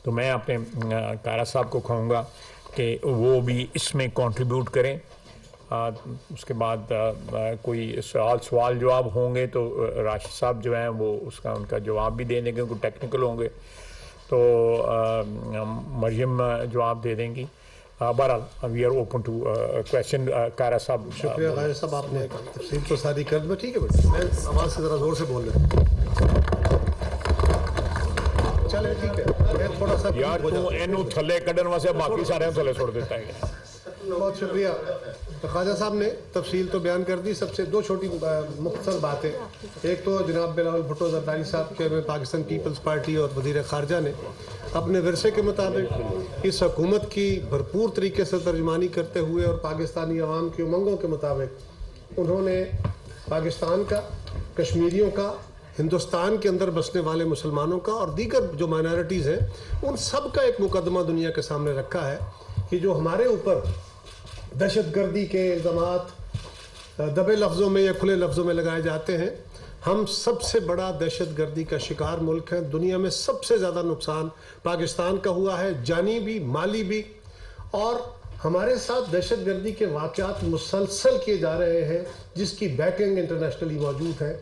تو میں اپنے کارا صاحب کو کہوں گا کہ وہ بھی اس میں کنٹریبیوٹ کریں. اس کے بعد کوئی سوال جواب ہوں گے تو راشد صاحب جو ہیں وہ ان کا جواب بھی دے دیں گے, کیونکہ ٹیکنیکل ہوں گے تو مریم جواب دے دیں گی. بہرحال we are open to question. کارا صاحب شکریہ. غازی صاحب آپ نے تفصیل تو ساری کر دی. ٹھیک ہے بیٹا, میں آواز سے ذرا زور سے بول رہا ہوں. چلے ٹھیک ہے, میں تھوڑا سا یار تو اینو تھلے کڈن واسطے باقی سارے تھلے چھوڑ دیتا ہے. بہت شکریہ. خواجہ صاحب نے تفصیل تو بیان کر دی. سب سے دو چھوٹی مختصر باتیں. ایک تو جناب بلاول بھٹو زرداری صاحب چیئرمین پاکستان پیپلز پارٹی اور وزیر خارجہ نے اپنے ورثے کے مطابق اس حکومت کی بھرپور طریقے سے ترجمانی کرتے ہوئے اور پاکستانی عوام کی امنگوں کے مطابق انہوں نے پاکستان کا, کشمیریوں کا, ہندوستان کے اندر بسنے والے مسلمانوں کا اور دیگر جو مائنارٹیز ہیں ان سب کا ایک مقدمہ دنیا کے سامنے رکھا ہے کہ جو ہمارے اوپر دہشت گردی کے الزامات دبے لفظوں میں یا کھلے لفظوں میں لگائے جاتے ہیں. ہم سب سے بڑا دہشت گردی کا شکار ملک ہیں. دنیا میں سب سے زیادہ نقصان پاکستان کا ہوا ہے, جانی بھی مالی بھی, اور ہمارے ساتھ دہشت گردی کے واقعات مسلسل کیے جا رہے ہیں جس کی بیکنگ انٹرنیشنلی موجود ہے.